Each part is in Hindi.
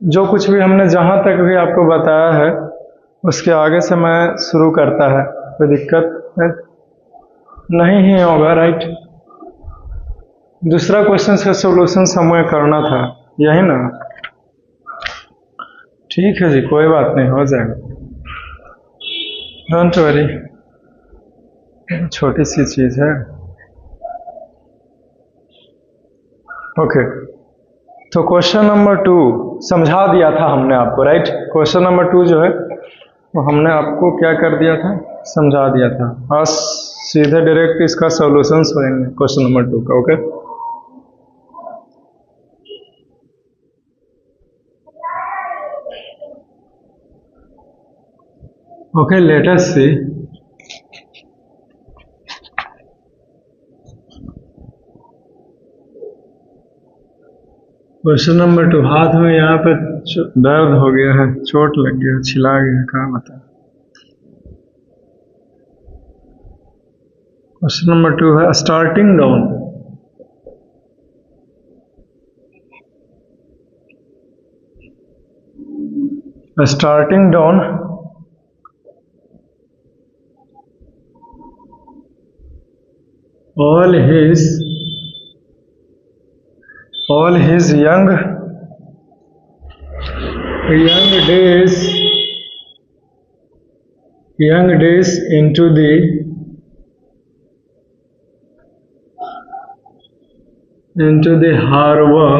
जो कुछ भी हमने जहाँ तक भी आपको बताया है उसके आगे से मैं शुरू करता है, कोई दिक्कत है? नहीं ही होगा, राइट। दूसरा क्वेश्चन का सोल्यूशन हमें करना था, यही ना? ठीक है जी, कोई बात नहीं, हो जाएगा, डोंट वरी, छोटी सी चीज है। ओके, तो क्वेश्चन नंबर 2 समझा दिया था हमने आपको, राइट। क्वेश्चन नंबर 2 जो है वो हमने आपको क्या कर दिया था, समझा दिया था। आज सीधे डायरेक्ट इसका सॉल्यूशन होंगे क्वेश्चन नंबर 2 का। ओके, ओके, लेट अस सी। क्वेश्चन नंबर 2, हाथ में यहाँ पे दर्द हो गया है, चोट लग गया, छिला गया, क्या बता। क्वेश्चन नंबर 2 है starting down. Starting down all his young days into the harbor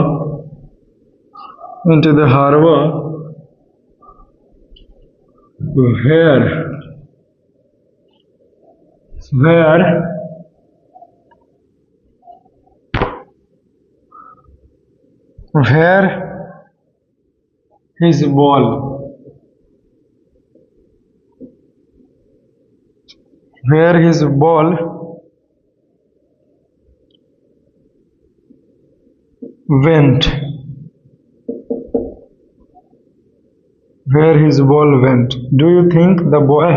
where his ball went. Do you think the boy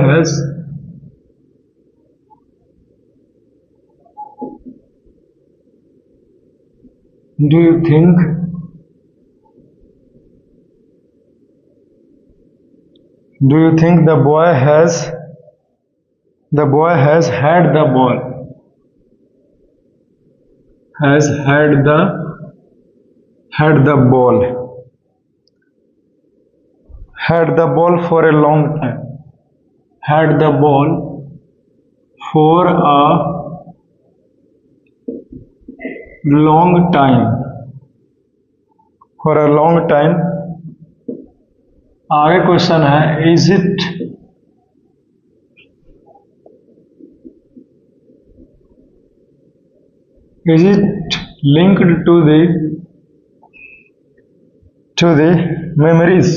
has the boy has had the ball for a long time? Had the ball for a long time. आगे क्वेश्चन है, is it linked to the memories?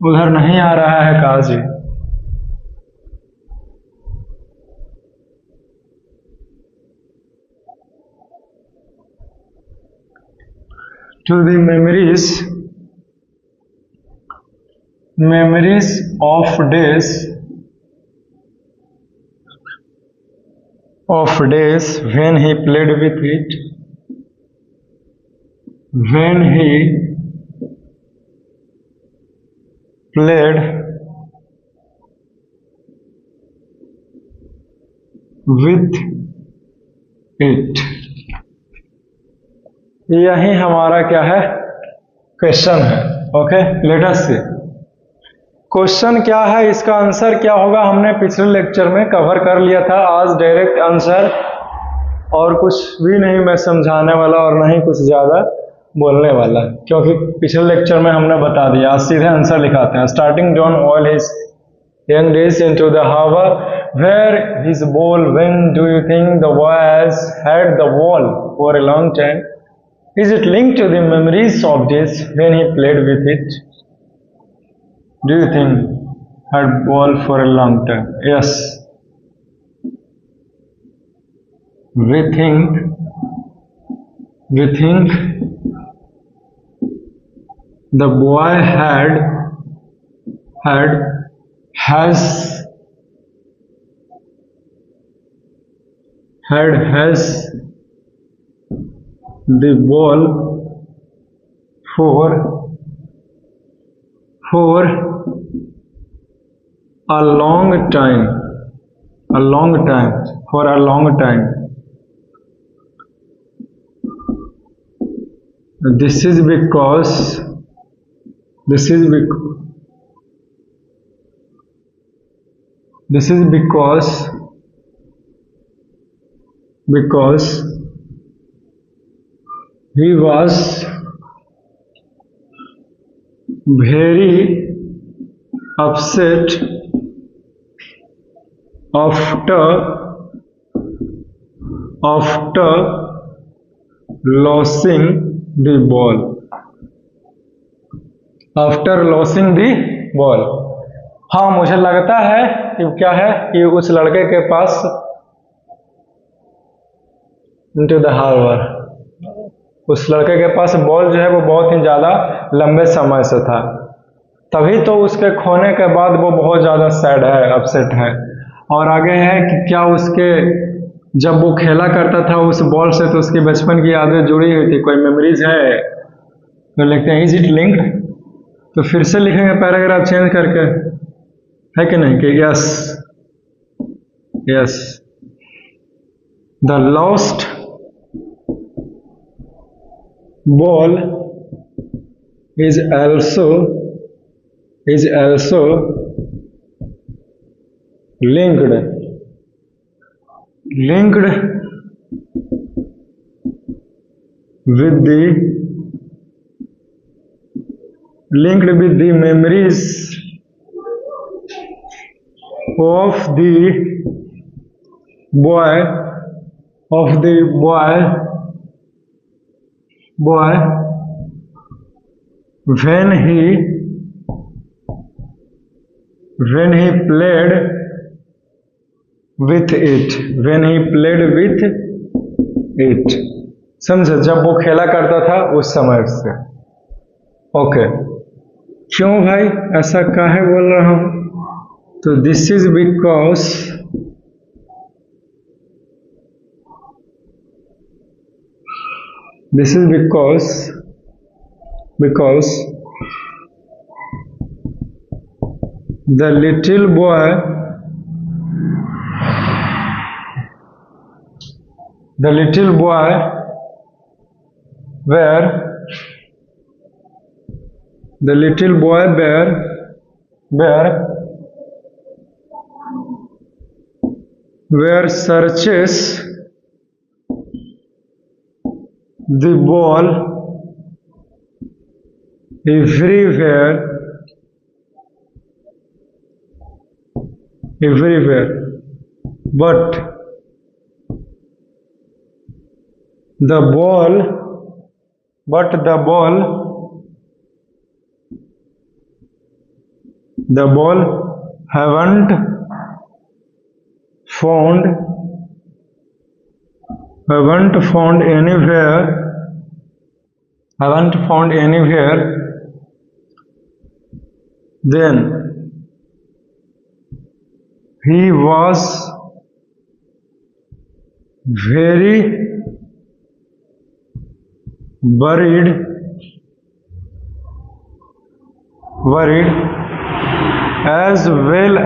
उधर नहीं आ रहा है काजी। To the memories of days when he played with it, यही हमारा क्या है, क्वेश्चन है। ओके, लेट अस सी। क्वेश्चन क्या है, इसका आंसर क्या होगा, हमने पिछले लेक्चर में कवर कर लिया था। आज डायरेक्ट आंसर, और कुछ भी नहीं मैं समझाने वाला और नहीं कुछ ज़्यादा बोलने वाला, क्योंकि पिछले लेक्चर में हमने बता दिया। आज सीधे आंसर लिखाते हैं। Starting John all his young days into the harbour where his ball when do you think the boy has had the ball for a long time? Is it linked to the memories of days when he played with it? Do you think had ball for a long time? Yes. We think the boy has the ball for a long time, for a long time. This is because he was very upset after losing the ball. After losing the ball. हाँ, मुझे लगता है कि क्या है कि उस लड़के के पास into the harbor, उस लड़के के पास बॉल जो है वो बहुत ही ज़्यादा लंबे समय से था, तभी तो उसके खोने के बाद वो बहुत ज़्यादा सैड है, अपसेट है। और आगे है कि क्या उसके जब वो खेला करता था उस बॉल से तो उसकी बचपन की यादें जुड़ी हुई थी, कोई मेमोरीज है, तो लिखते हैं इज इट लिंक्ड। तो फिर से लिखेंगे पैराग्राफ चेंज करके, है कि नहीं, कि yes the lost ball is also linked with the memories of the boy when he played with it, समझे, जब वो खेला करता था उस समय से। ओके, क्यों भाई ऐसा काहे बोल रहा हूं? तो this is because the little boy where searches the ball everywhere, but the ball haven't found anywhere, then he was very worried as well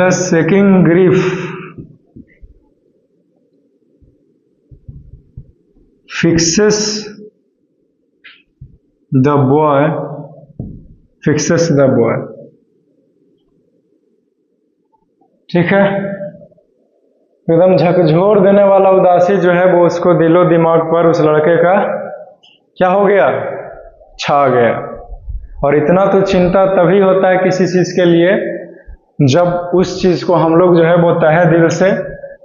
as shaking grief, fixes the boy ठीक है। एकदम झकझोर देने वाला उदासी जो है वो उसको दिलो दिमाग पर उस लड़के का क्या हो गया, छा गया। और इतना तो चिंता तभी होता है किसी चीज के लिए जब उस चीज को हम लोग जो है वो तहे दिल से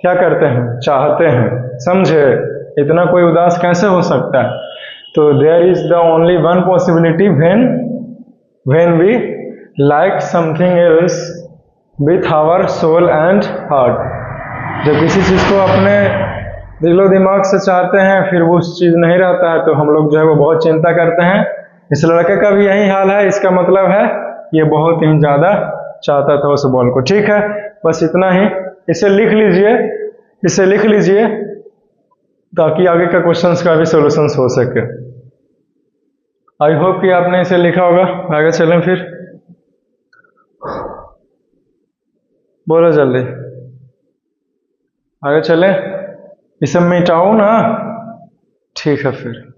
क्या करते हैं, चाहते हैं, समझे। इतना कोई उदास कैसे हो सकता है? तो there is the only one possibility when we like something else with our soul and heart. जब किसी चीज को अपने दिलो दिमाग से चाहते हैं फिर वो उस चीज नहीं रहता है तो हम लोग जो है वो बहुत चिंता करते हैं। इस लड़के का भी यही हाल है। इसका मतलब है ये बहुत ही ज्यादा चाहता था उस बॉल को। ठीक है, बस इतना ही। इसे लिख लीजिए, इसे लिख लीजिए ताकि आगे का क्वेश्चंस का भी सॉल्यूशंस हो सके। आई होप कि आपने इसे लिखा होगा। आगे चलें फिर, बोलो जल्दी, आगे चलें। इसे मिटाऊं ना? ठीक है फिर।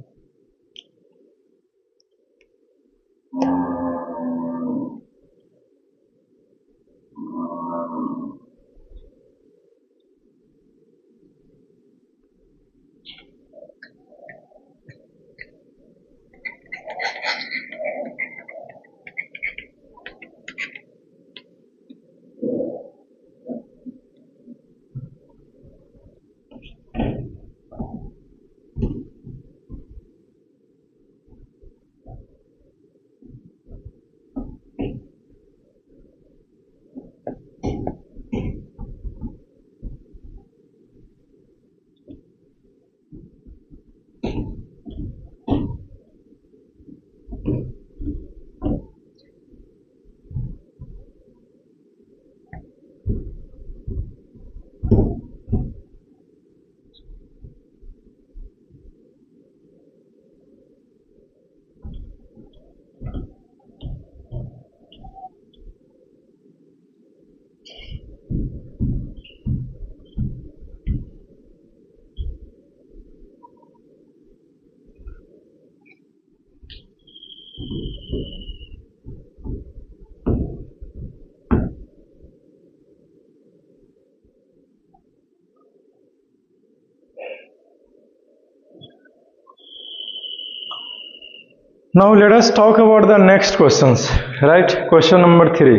Now let us talk about the next questions, right? Question number 3.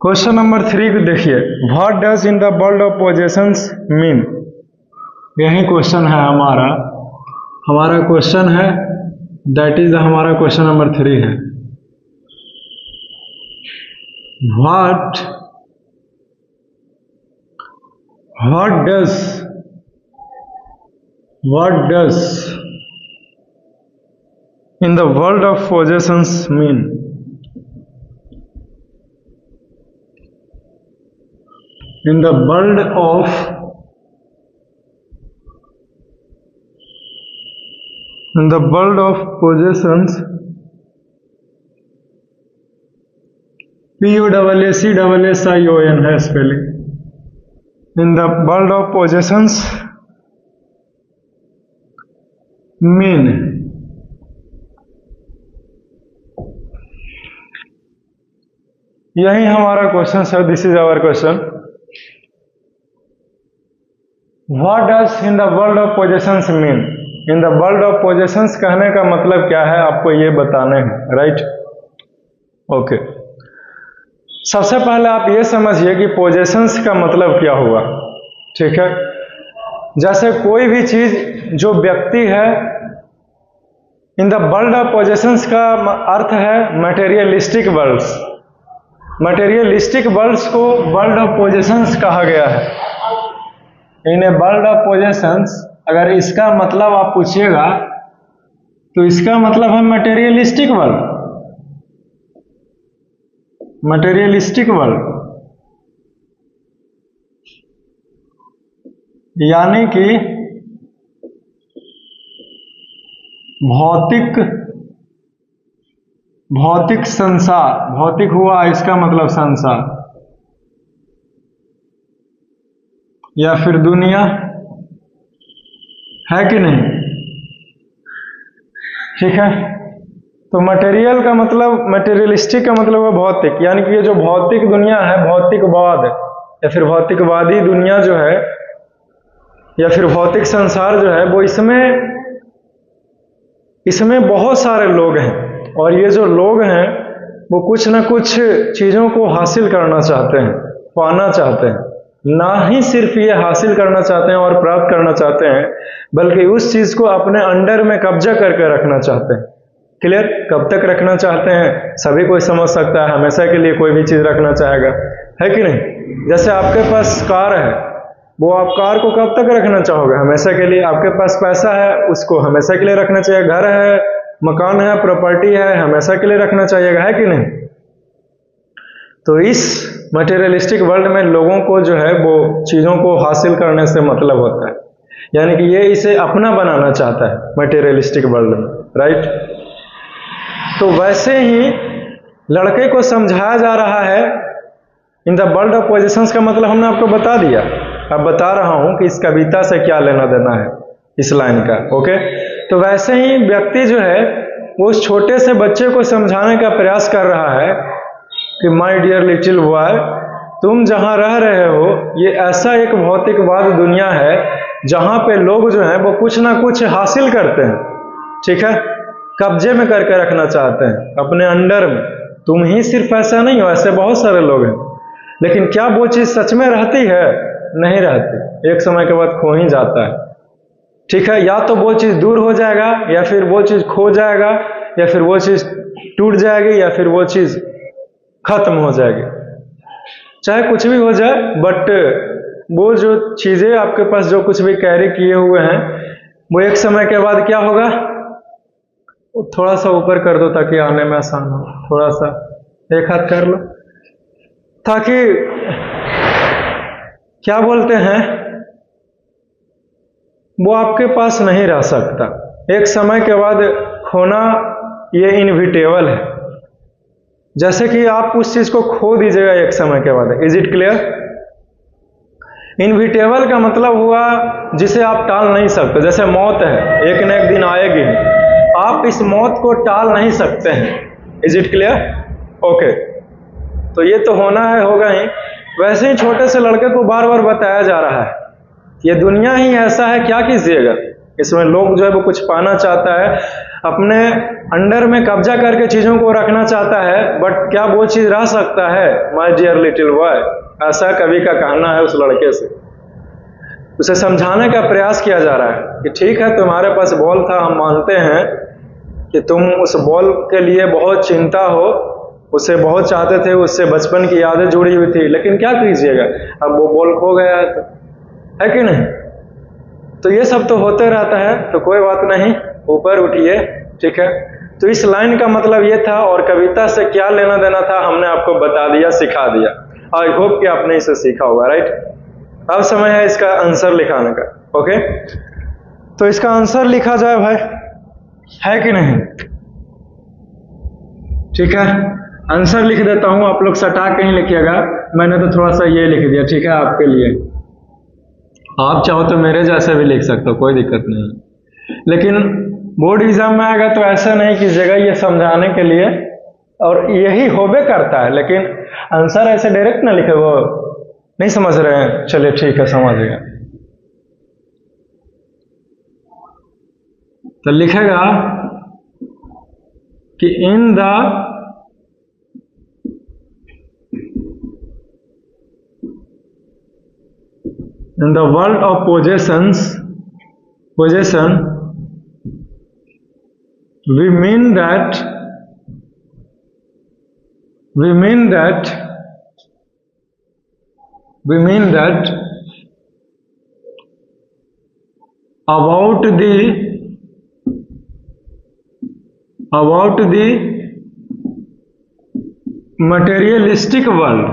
Question number 3 को देखिए, What does in the world of possessions mean? यही क्वेश्चन है हमारा क्वेश्चन है, दैट इज हमारा क्वेश्चन नंबर 3 है। What does in the world of possessions mean? In the world of possessions, PUSSION है spelling. In the world of possessions mean यही हमारा क्वेश्चन है। This is our question. What does in the world of possessions mean? In the world of possessions कहने का मतलब क्या है, आपको ये बताने हैं, राइट? ओके, सबसे पहले आप ये समझिए कि पोजेशंस का मतलब क्या हुआ। ठीक है, जैसे कोई भी चीज जो व्यक्ति है, इन द वर्ल्ड ऑफ पोजेशंस का अर्थ है मटेरियलिस्टिक वर्ल्ड्स। मटेरियलिस्टिक वर्ल्ड्स को वर्ल्ड ऑफ पोजेशंस कहा गया है। इन ए वर्ल्ड ऑफ पोजेशंस, अगर इसका मतलब आप पूछिएगा तो इसका मतलब है मटेरियलिस्टिक वर्ल्ड। मटेरियलिस्टिक वर्ल्ड यानी कि भौतिक संसार। भौतिक हुआ इसका मतलब संसार या फिर दुनिया, है कि नहीं? ठीक है, तो मटेरियल का मतलब, मटेरियलिस्टिक का मतलब है भौतिक, यानी कि ये जो भौतिक दुनिया है, भौतिकवाद या फिर भौतिकवादी दुनिया जो है, या फिर भौतिक संसार जो है, वो इसमें बहुत सारे लोग हैं, और ये जो लोग हैं वो कुछ ना कुछ चीज़ों को हासिल करना चाहते हैं, पाना चाहते हैं। ना ही सिर्फ ये हासिल करना चाहते हैं और प्राप्त करना चाहते हैं, बल्कि उस चीज़ को अपने अंडर में कब्जा करके रखना चाहते हैं। क्लियर? कब तक रखना चाहते हैं सभी कोई समझ सकता है। हमेशा के लिए कोई भी चीज़ रखना चाहेगा, है कि नहीं? जैसे आपके पास कार है, वो आप कार को कब तक रखना चाहोगे? हमेशा के लिए। आपके पास पैसा है, उसको हमेशा के लिए रखना चाहिए। घर है, मकान है, प्रॉपर्टी है, हमेशा के लिए रखना चाहिएगा, है कि नहीं? तो इस मटेरियलिस्टिक वर्ल्ड में लोगों को जो है वो चीज़ों को हासिल करने से मतलब होता है, यानी कि ये इसे अपना बनाना चाहता है मटेरियलिस्टिक वर्ल्ड में, राइट? तो वैसे ही लड़के को समझाया जा रहा है इन द वर्ल्ड ऑफ पोजिशंस का मतलब हमने आपको बता दिया। अब बता रहा हूं कि इस कविता से क्या लेना देना है इस लाइन का, ओके? तो वैसे ही व्यक्ति जो है वो उस छोटे से बच्चे को समझाने का प्रयास कर रहा है कि माय डियर लिटिल बॉय, तुम जहां रह रहे हो ये ऐसा एक भौतिकवाद दुनिया है जहां पे लोग जो है वो कुछ ना कुछ हासिल करते हैं, ठीक है, कब्जे में करके रखना चाहते हैं अपने अंडर में। तुम ही सिर्फ ऐसा नहीं हो, ऐसे बहुत सारे लोग हैं, लेकिन क्या वो चीज सच में रहती है? नहीं रहती, एक समय के बाद खो ही जाता है, ठीक है? या तो वो चीज दूर हो जाएगा, या फिर वो चीज खो जाएगा, या फिर वो चीज टूट जाएगी, या फिर वो चीज खत्म हो जाएगी, चाहे कुछ भी हो जाए। बट वो जो चीजें आपके पास जो कुछ भी कैरी किए हुए हैं वो एक समय के बाद क्या होगा? थोड़ा सा ऊपर कर दो ताकि आने में आसान हो, थोड़ा सा एक हाथ कर लो, ताकि क्या बोलते हैं वो आपके पास नहीं रह सकता। एक समय के बाद खोना ये इनविटेबल है, जैसे कि आप उस चीज को खो दीजिएगा एक समय के बाद। Is it clear? इनविटेबल का मतलब हुआ जिसे आप टाल नहीं सकते, जैसे मौत है, एक न एक दिन आएगी, आप इस मौत को टाल नहीं सकते हैं। Is it clear? ओके, तो ये तो होना है, होगा ही। वैसे ही छोटे से लड़के को बार बार बताया जा रहा है ये दुनिया ही ऐसा है, क्या कीजिएगा? इसमें लोग जो है वो कुछ पाना चाहता है, अपने अंडर में कब्जा करके चीजों को रखना चाहता है, बट क्या वो चीज रह सकता है? माय डियर लिटिल बॉय, ऐसा कवि का कहना है उस लड़के से। उसे समझाने का प्रयास किया जा रहा है कि ठीक है, तुम्हारे पास बॉल था, हम मानते हैं कि तुम उस बॉल के लिए बहुत चिंता हो, उसे बहुत चाहते थे, उससे बचपन की यादें जुड़ी हुई थी, लेकिन क्या कीजिएगा, अब वो बॉल खो गया है, तो है कि नहीं? तो ये सब तो होते रहता है, तो कोई बात नहीं, ऊपर उठिए, ठीक है? तो इस लाइन का मतलब ये था, और कविता से क्या लेना देना था हमने आपको बता दिया, सिखा दिया। आई होप कि आपने इसे सीखा होगा, राइट? अब समय है इसका आंसर लिखाने का, ओके? तो इसका आंसर लिखा जाए भाई, है कि नहीं? ठीक है, आंसर लिख देता हूं, आप लोग सटा के ही लिखिएगा, मैंने तो थोड़ा सा ये लिख दिया, ठीक है, आपके लिए। आप चाहो तो मेरे जैसे भी लिख सकते हो, कोई दिक्कत नहीं, लेकिन बोर्ड एग्जाम में आएगा तो ऐसा नहीं कीजिएगा, ये समझाने के लिए, और यही होबे करता है, लेकिन आंसर ऐसे डायरेक्ट ना लिखे, वो नहीं समझ रहे हैं, चलिए ठीक है, समझिएगा। तो लिखेगा कि इन the world of possession, we mean that about the materialistic world,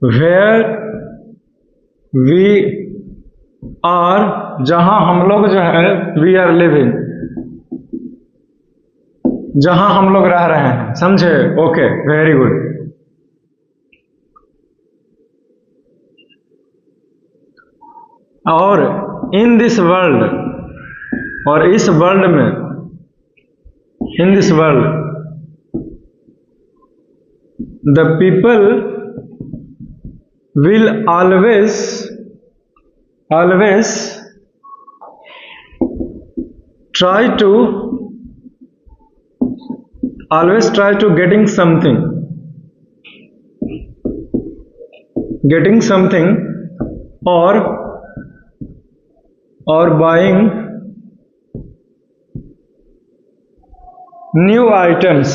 where we are, जहां हम लोग जो है we are living, जहां हम लोग रह रहे हैं, समझे? Okay, very good. और इन दिस वर्ल्ड, और इस वर्ल्ड में, in this world the people will always try to getting something, or buying new items।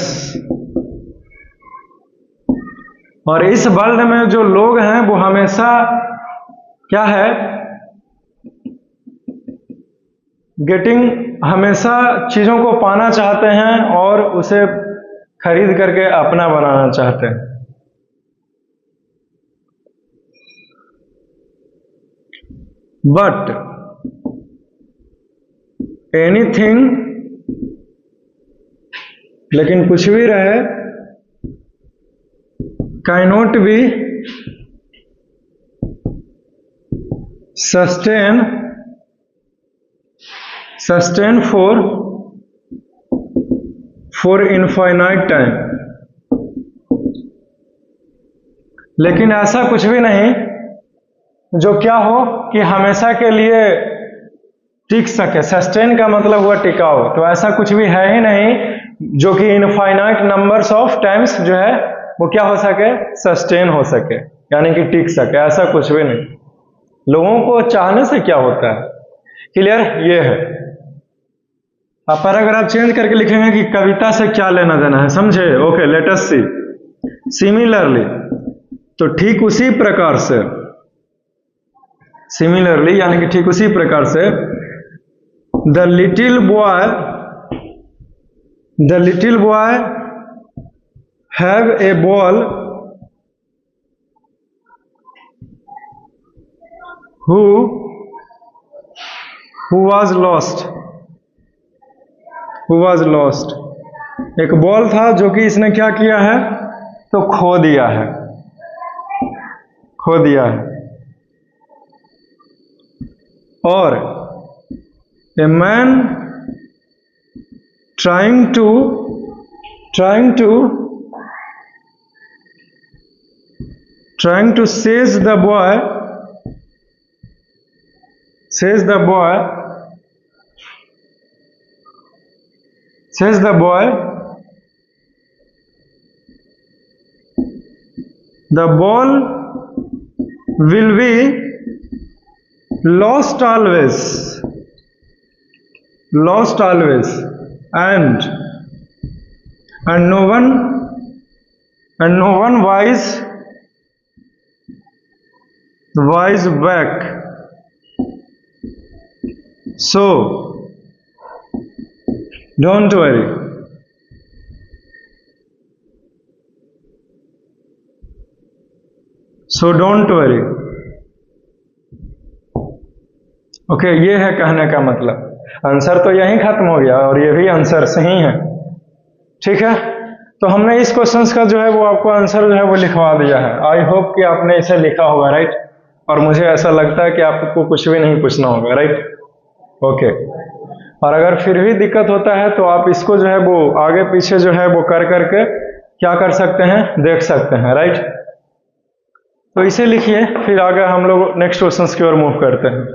और इस वर्ल्ड में जो लोग हैं वो हमेशा क्या है, गेटिंग हमेशा चीजों को पाना चाहते हैं और उसे खरीद करके अपना बनाना चाहते हैं। बट एनीथिंग, लेकिन कुछ भी रहे, cannot be sustain for infinite time. लेकिन ऐसा कुछ भी नहीं जो क्या हो कि हमेशा के लिए टिक सके। सस्टेन का मतलब हुआ टिकाऊ, तो ऐसा कुछ भी है ही नहीं जो कि इनफाइनाइट नंबर्स ऑफ टाइम्स जो है वो क्या हो सके, सस्टेन हो सके, यानी कि टिक सके। ऐसा कुछ भी नहीं। लोगों को चाहने से क्या होता है, क्लियर? ये है। अब पैराग्राफ चेंज करके लिखेंगे कि कविता से क्या लेना देना है, समझे? ओके, लेट अस सी। सिमिलरली, तो ठीक उसी प्रकार से, सिमिलरली यानी कि ठीक उसी प्रकार से, the little boy have a ball who was lost। एक बॉल था जो कि इसने क्या किया है, तो खो दिया है। और a man trying to seize the boy the ball will be lost always, and no one wise back. So don't worry। Okay, ये है कहने का मतलब। आंसर तो यहीं खत्म हो गया और ये भी आंसर सही है, ठीक है। तो हमने इस क्वेश्चंस का जो है वो आपको आंसर जो है वो लिखवा दिया है। आई होप कि आपने इसे लिखा होगा, राइट? और मुझे ऐसा लगता है कि आपको कुछ भी नहीं पूछना होगा, राइट? ओके। और अगर फिर भी दिक्कत होता है तो आप इसको जो है वो आगे पीछे जो है वो कर करके क्या कर सकते हैं, देख सकते हैं, राइट? तो इसे लिखिए, फिर आगे हम लोग नेक्स्ट क्वेश्चंस की ओर मूव करते हैं।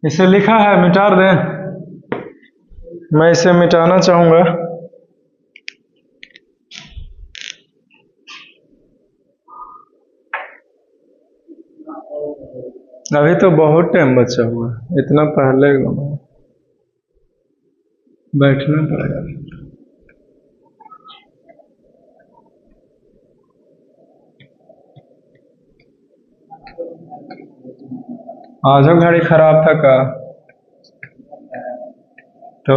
इसे लिखा है, मिटा दें? मैं इसे मिटाना चाहूंगा। अभी तो बहुत टाइम बचा हुआ है, इतना पहले बैठना पड़ेगा। आज घड़ी खराब था का तो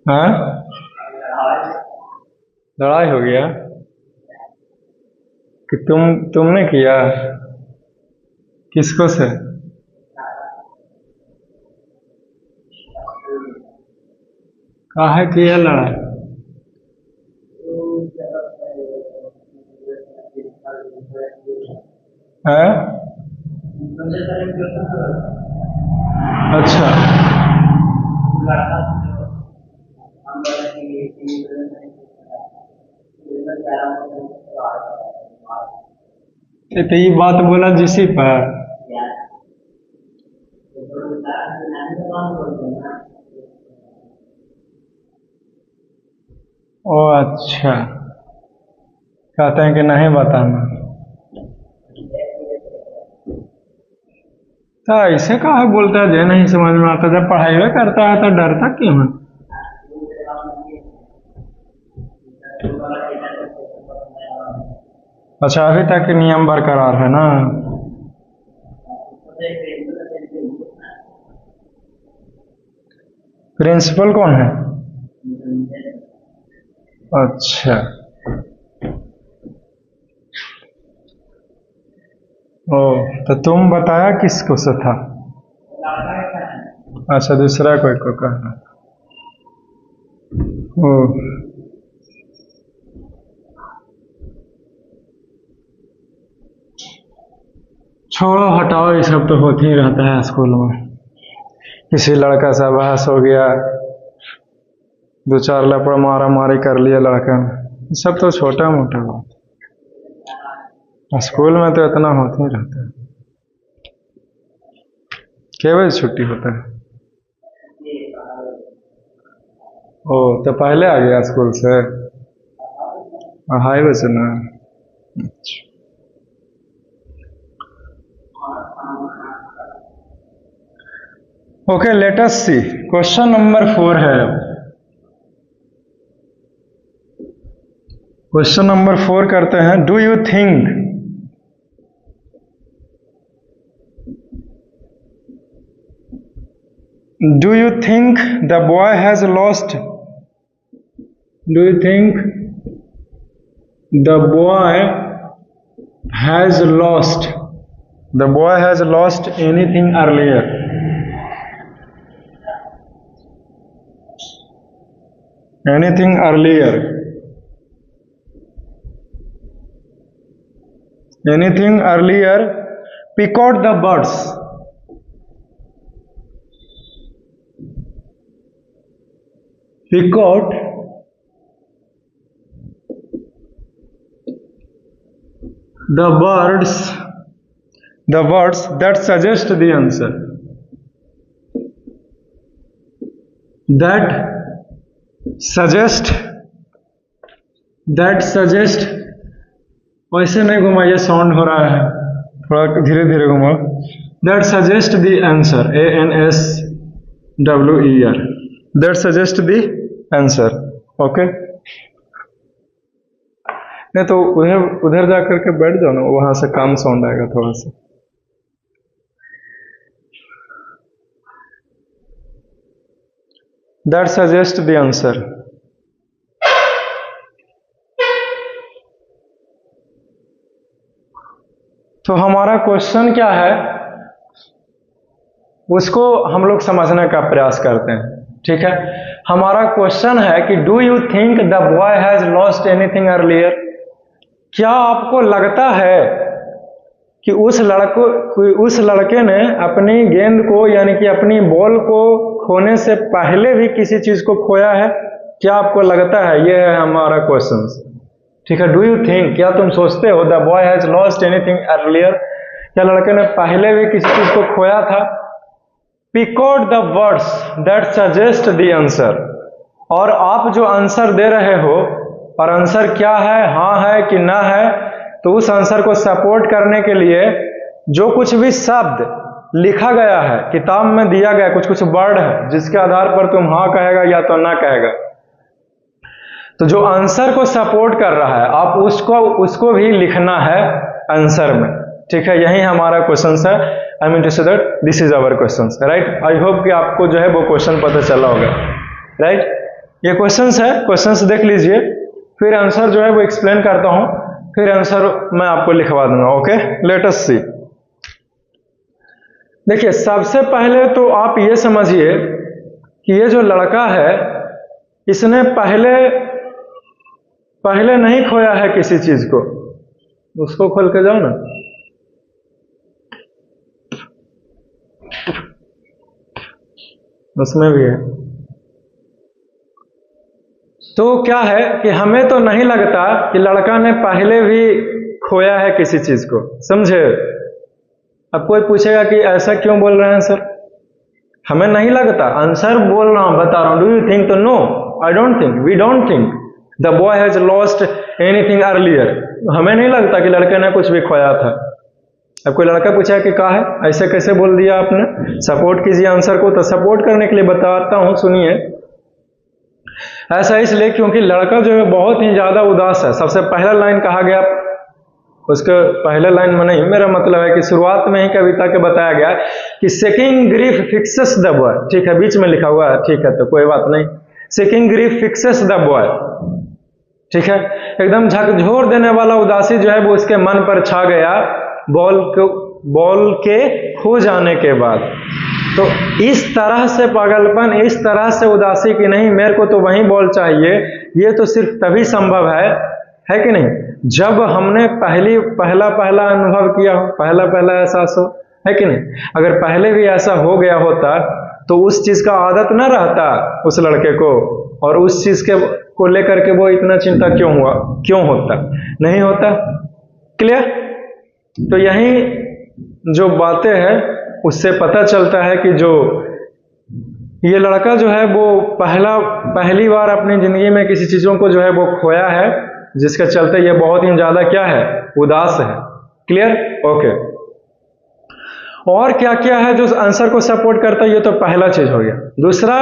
हाँ, लड़ाई हो गया कि तुमने किया? किसको से? काहे किया लड़ाई? है? अच्छा, तो ये बात बोला जिसी पर। ओ अच्छा, कहते हैं कि नहीं बताना। तो ऐसे कहा बोलता है, जो नहीं समझ में आता। जब पढ़ाई में करता है तो डरता क्यों है? अच्छा, अभी तक नियम बरकरार है ना। प्रिंसिपल कौन है? अच्छा, ओ, तो तुम बताया किसको से था? अच्छा, दूसरा कोई को कहना। ओ, छोड़ो हटाओ, ये सब तो होते ही रहता है स्कूल में। किसी लड़का से बहस हो गया, दो चार लपड़ मारा मारी कर लिया लड़का ने, ये सब तो छोटा मोटा बात। स्कूल में तो इतना होते ही रहता है। क्या बजे छुट्टी होता है? ओ, तो पहले आ गया स्कूल से? 2:30 बजे ना। ओके, लेट अस सी। क्वेश्चन नंबर 4 है। क्वेश्चन नंबर 4 करते हैं। Do you think the boy has lost do you think the boy has lost anything earlier? Anything earlier? Anything earlier? Pick out the birds. Pick out the birds that suggest the answer. That suggest वैसे नहीं घुमाइए, साउंड हो रहा है, थोड़ा धीरे धीरे घुमाओ। That suggest the answer. ANSWER. That suggest the answer. Okay, नहीं तो उधर जा करके बैठ जाओ ना, वहां से कम साउंड आएगा थोड़ा सा। That suggest the answer. तो हमारा क्वेश्चन क्या है, उसको हम लोग समझने का प्रयास करते हैं। ठीक है, हमारा क्वेश्चन है कि do you think the boy has lost anything earlier? क्या आपको लगता है कि उस लड़के ने अपनी गेंद को, यानी कि अपनी बॉल को खोने से पहले भी किसी चीज को खोया है? क्या आपको लगता है? ये है हमारा क्वेश्चन। ठीक है, डू यू थिंक, क्या तुम सोचते हो the boy has lost anything earlier, क्या लड़के ने पहले भी किसी चीज को खोया था? Pick out the words that suggest the answer. और आप जो आंसर दे रहे हो, और आंसर क्या है, हाँ है कि ना है, तो उस आंसर को सपोर्ट करने के लिए जो कुछ भी शब्द लिखा गया है, किताब में दिया गया कुछ वर्ड है, जिसके आधार पर तुम हाँ कहेगा या तो ना कहेगा, तो जो आंसर को सपोर्ट कर रहा है आप उसको भी लिखना है आंसर में। ठीक है, यही हमारा क्वेश्चन है। I mean to say that this is our question, right. I hope कि आपको जो है वो क्वेश्चन पता चला होगा, राइट। ये क्वेश्चन है, क्वेश्चन देख लीजिए, फिर आंसर जो है वो एक्सप्लेन करता हूं, फिर आंसर मैं आपको लिखवा दूंगा। ओके, लेट अस सी। देखिए, सबसे पहले तो आप ये समझिए कि ये जो लड़का है, इसने पहले नहीं खोया है किसी चीज को। उसको खोल के जाओ ना। उसमें भी है। तो क्या है कि हमें तो नहीं लगता कि लड़का ने पहले भी खोया है किसी चीज को, समझे। अब कोई पूछेगा कि ऐसा क्यों बोल रहे हैं सर, हमें नहीं लगता, आंसर बोल रहा हूं, बता रहा हूं। Do you think? तो no, I don't think, we don't think the boy has lost anything earlier. हमें नहीं लगता कि लड़के ने कुछ भी खोया था। अब कोई लड़का पूछा कि कहा है, ऐसे कैसे बोल दिया आपने, सपोर्ट कीजिए आंसर को। तो सपोर्ट करने के लिए बताता हूं, सुनिए। ऐसा इसलिए क्योंकि लड़का जो है बहुत ही ज्यादा उदास है। सबसे पहला लाइन कहा गया, उसके पहले लाइन में नहीं, मेरा मतलब है कि शुरुआत में ही कविता के बताया गया कि सेकिंग ग्रीफ फिक्सेस द बॉय, ठीक है, बीच में लिखा हुआ है, ठीक है, तो कोई बात नहीं, सेकिंग ग्रीफ फिक्सेस द बॉय, ठीक है, एकदम झकझोर देने वाला उदासी जो है वो उसके मन पर छा गया बॉल के खो जाने के बाद। तो इस तरह से पागलपन, इस तरह से उदासी की नहीं मेरे को तो वही बॉल चाहिए, ये तो सिर्फ तभी संभव है कि नहीं, जब हमने पहला अनुभव किया हो, पहला एहसास हो, है कि नहीं। अगर पहले भी ऐसा हो गया होता तो उस चीज का आदत न रहता उस लड़के को, और उस चीज को लेकर के वो इतना चिंता क्यों होता, नहीं होता। क्लियर। तो यही जो बातें हैं उससे पता चलता है कि जो ये लड़का जो है वो पहली बार अपनी जिंदगी में किसी चीजों को जो है वो खोया है, जिसके चलते ये बहुत ही ज्यादा क्या है, उदास है। Clear, okay. और क्या क्या है जो आंसर को सपोर्ट करता है, ये तो पहला चीज हो गया। दूसरा,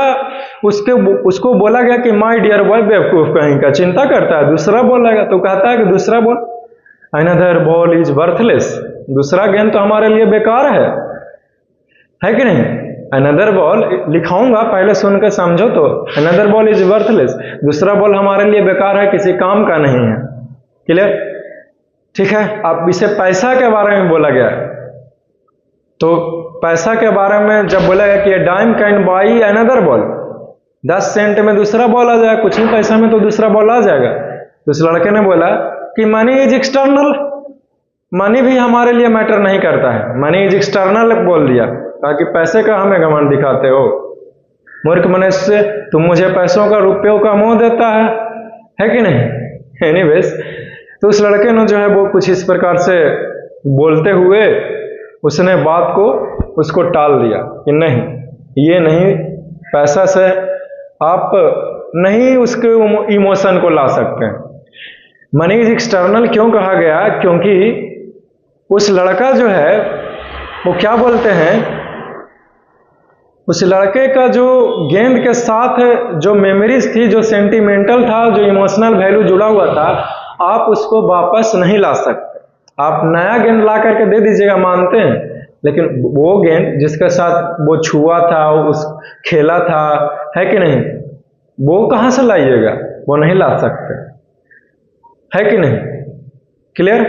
उसको बोला गया कि माय डियर बॉय, बेवकूफ कहीं का, चिंता करता है। दूसरा बोला गया तो कहता है कि दूसरा ball, another ball is worthless, दूसरा गेंद तो हमारे लिए बेकार है कि नहीं। अनदर बॉल लिखाऊंगा, पहले सुनकर समझो तो, अनदर बॉल इज वर्थलेस, दूसरा बॉल हमारे लिए बेकार है, किसी काम का नहीं है। क्लियर, ठीक है। अब इसे पैसा के बारे में बोला गया है, तो पैसा के बारे में जब बोला गया कि dime can buy another ball, 10 cent में दूसरा बॉल आ जाएगा, कुछ ही पैसा में तो दूसरा बॉल आ जाएगा। तो उस लड़के ने बोला कि मनी इज एक्सटर्नल, मनी भी हमारे लिए मैटर नहीं करता है, मनी इज एक्सटर्नल बोल दिया, ताकि पैसे का हमें घमंड दिखाते हो मूर्ख मनुष्य, तुम मुझे पैसों का, रुपयों का मोह देता है कि नहीं। एनीवेज, तो उस लड़के ने जो है वो कुछ इस प्रकार से बोलते हुए उसने बात को उसको टाल दिया कि नहीं, ये नहीं, पैसा से आप नहीं उसके इमोशन को ला सकते हैं। मनी इज एक्सटर्नल क्यों कहा गया, क्योंकि उस लड़का जो है वो क्या बोलते हैं, उस लड़के का जो गेंद के साथ जो मेमोरीज थी, जो सेंटिमेंटल था, जो इमोशनल वैल्यू जुड़ा हुआ था, आप उसको वापस नहीं ला सकते। आप नया गेंद ला करके दे दीजिएगा, मानते हैं, लेकिन वो गेंद जिसके साथ वो छुआ था, उस खेला था, है कि नहीं, वो कहां से लाइएगा, वो नहीं ला सकते, है कि नहीं। क्लियर,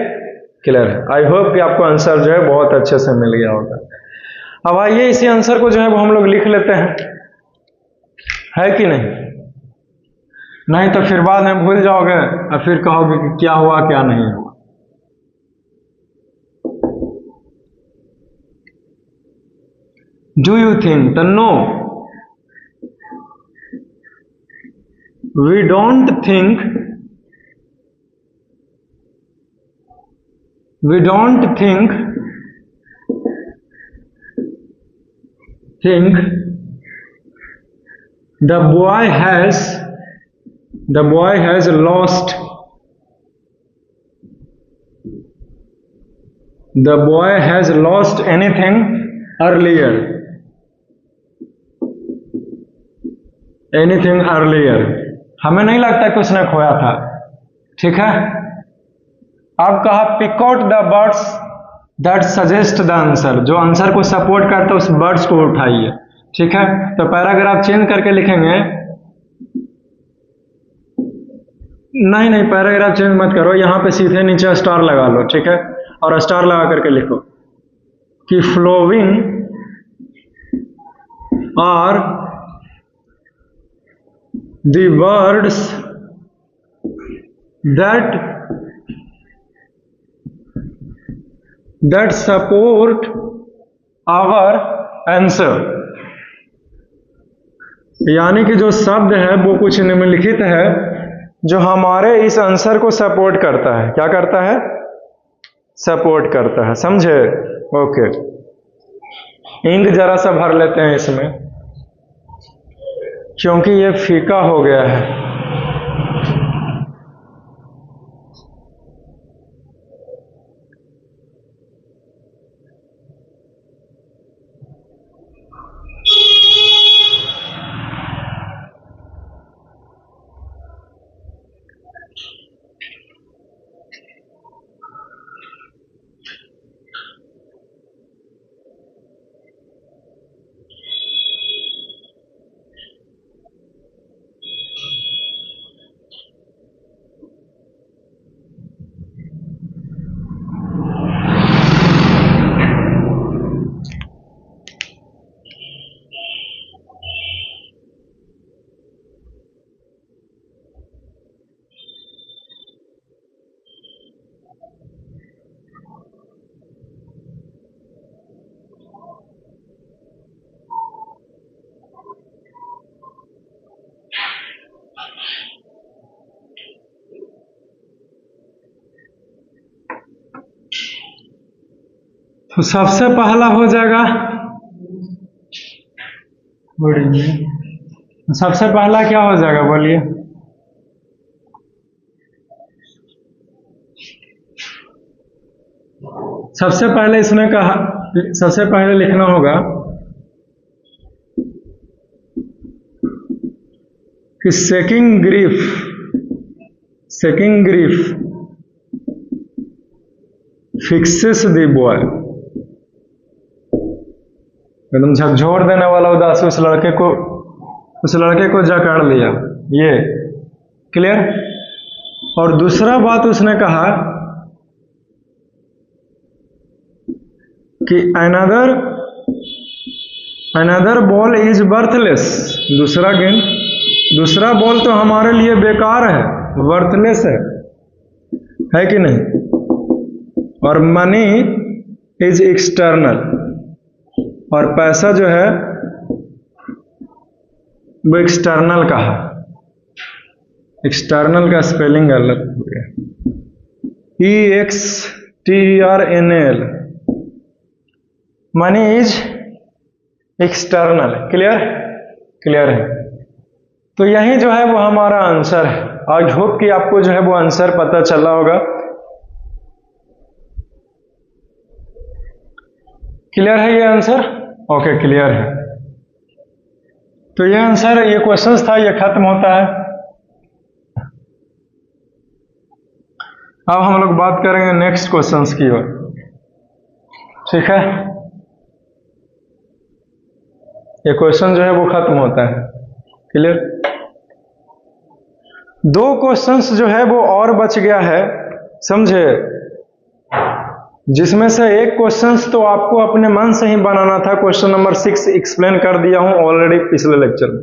क्लियर है। आई होप कि आपको आंसर जो है बहुत अच्छे से मिल गया होगा। अब आइए इसी आंसर को जो है वो हम लोग लिख लेते हैं, है कि नहीं तो फिर बाद में भूल जाओगे और फिर कहोगे कि क्या हुआ क्या नहीं हुआ। Do you think? No. We don't think. We don't think the boy has lost. The boy has lost anything earlier. Anything earlier. हमें नहीं लगता कि उसने खोया था, ठीक है। अब कहा pick out the words that suggest the answer, जो आंसर को सपोर्ट करता है उस वर्ड्स को उठाइए, ठीक है। तो पैराग्राफ चेंज करके लिखेंगे, नहीं पैराग्राफ चेंज मत करो, यहां पे सीधे नीचे स्टार लगा लो, ठीक है, और स्टार लगा करके लिखो कि following are the words that support our answer, यानी कि जो शब्द है वो कुछ निम्नलिखित है जो हमारे इस आंसर को सपोर्ट करता है। क्या करता है? सपोर्ट करता है, समझे? ओके, इंक जरा सा भर लेते हैं इसमें, क्योंकि ये फीका हो गया है। तो सबसे पहला हो जाएगा, सबसे पहला क्या हो जाएगा बोलिए? सबसे पहले इसने कहा, सबसे पहले लिखना होगा कि सेकिंग ग्रीफ फिक्सेस द बॉय। एकदम झकझोर देने वाला उदासी उस लड़के को जकड़ लिया, ये क्लियर। और दूसरा बात उसने कहा कि अनदर बॉल इज बर्थलेस। दूसरा बॉल तो हमारे लिए बेकार है, वर्थलेस है कि नहीं? और मनी इज एक्सटर्नल, और पैसा जो है वो एक्सटर्नल का है। एक्सटर्नल का स्पेलिंग गलत हो गया, EXTERNAL। Money is external. Clear है। तो यही जो है वो हमारा आंसर है। आई होप कि आपको जो है वो आंसर पता चला होगा। क्लियर है ये आंसर? ओके, क्लियर है। तो ये आंसर, ये क्वेश्चंस था, ये खत्म होता है। अब हम लोग बात करेंगे नेक्स्ट क्वेश्चंस की ओर, ठीक है? ये क्वेश्चन जो है वो खत्म होता है। क्लियर? दो क्वेश्चंस जो है वो और बच गया है, समझे? जिसमें से एक क्वेश्चंस तो आपको अपने मन से ही बनाना था। क्वेश्चन नंबर 6 एक्सप्लेन कर दिया हूं ऑलरेडी पिछले लेक्चर में।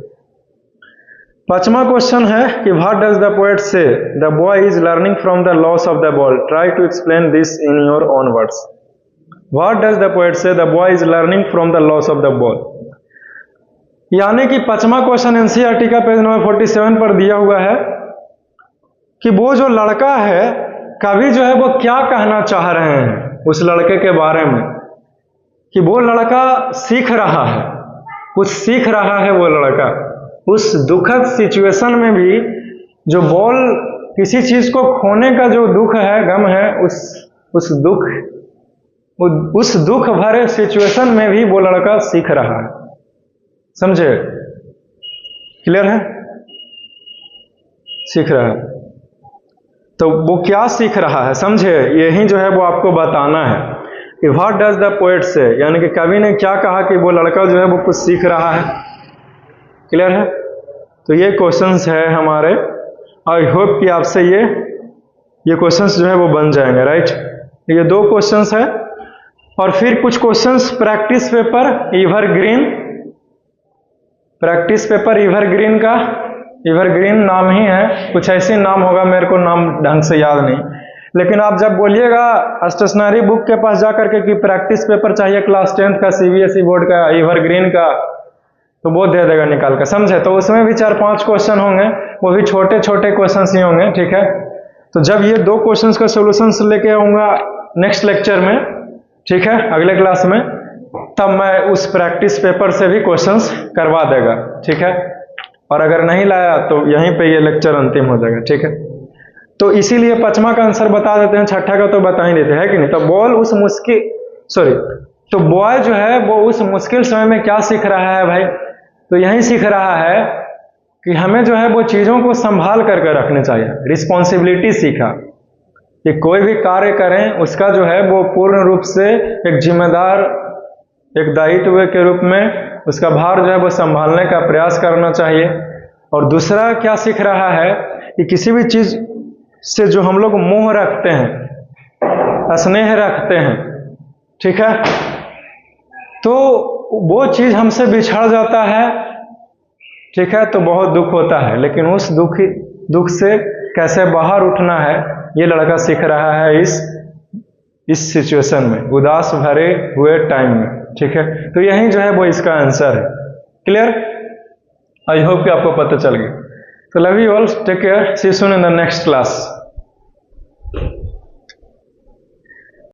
पांचवा क्वेश्चन है कि what does the poet say the boy is learning from the loss of the ball, try to explain this in your own words. What does the poet say the boy is learning from the loss of the ball. यानी कि पांचवा क्वेश्चन एनसीईआरटी का पेज नंबर 47 पर दिया हुआ है कि वो जो लड़का है, कवि जो है वो क्या कहना चाह रहे हैं उस लड़के के बारे में, कि वो लड़का सीख रहा है, कुछ सीख रहा है वो लड़का। उस दुखद सिचुएशन में भी जो बॉल, किसी चीज को खोने का जो दुख है, गम है, उस दुख भरे सिचुएशन में भी वो लड़का सीख रहा है। समझे? क्लियर है? सीख रहा है। तो वो क्या सीख रहा है, समझे? यही जो है वो आपको बताना है कि व्हाट डज द पोएट से, यानी कि कवि ने क्या कहा कि वो लड़का जो है वो कुछ सीख रहा है। क्लियर है? तो ये क्वेश्चंस है हमारे। आई होप कि आपसे ये क्वेश्चंस जो है वो बन जाएंगे, राइट? ये दो क्वेश्चंस है। और फिर कुछ क्वेश्चंस प्रैक्टिस पेपर एवरग्रीन का, एवरग्रीन नाम ही है, कुछ ऐसे नाम होगा, मेरे को नाम ढंग से याद नहीं। लेकिन आप जब बोलिएगा स्टेशनरी बुक के पास जाकर के कि प्रैक्टिस पेपर चाहिए क्लास 10th का, सीबीएसई बोर्ड का, एवरग्रीन का, तो वो दे देगा निकाल कर, समझे? तो उसमें भी 4-5 क्वेश्चन होंगे, वो भी छोटे छोटे क्वेश्चन ही होंगे, ठीक है? तो जब ये दो क्वेश्चन का सोल्यूशन लेके आऊंगा नेक्स्ट लेक्चर में, ठीक है, अगले क्लास में, तब मैं उस प्रैक्टिस पेपर से भी क्वेश्चंस करवा देगा, ठीक है? और अगर नहीं लाया तो यहीं पे ये लेक्चर अंतिम हो जाएगा, ठीक है? तो इसीलिए पांचवा का आंसर बता देते हैं, छठा का तो बता ही देते हैं कि नहीं। तो बॉय जो है वो उस मुश्किल समय में क्या सीख रहा है भाई? तो यही सीख रहा है कि हमें जो है वो चीजों को संभाल करके रखनी चाहिए। रिस्पॉन्सिबिलिटी सीखा कि कोई भी कार्य करें उसका जो है वो पूर्ण रूप से एक जिम्मेदार, एक दायित्व के रूप में उसका भार जो है वो संभालने का प्रयास करना चाहिए। और दूसरा क्या सीख रहा है कि किसी भी चीज से जो हम लोग मोह रखते हैं, स्नेह रखते हैं, ठीक है, तो वो चीज हमसे बिछड़ जाता है, ठीक है, तो बहुत दुख होता है। लेकिन उस दुख से कैसे बाहर उठना है, ये लड़का सीख रहा है इस सिचुएशन में, उदास भरे हुए टाइम में, ठीक है? तो यही जो है वो इसका आंसर है। क्लियर? आई होप कि आपको पता चल गया। तो love you all, take care, see you soon in the next class.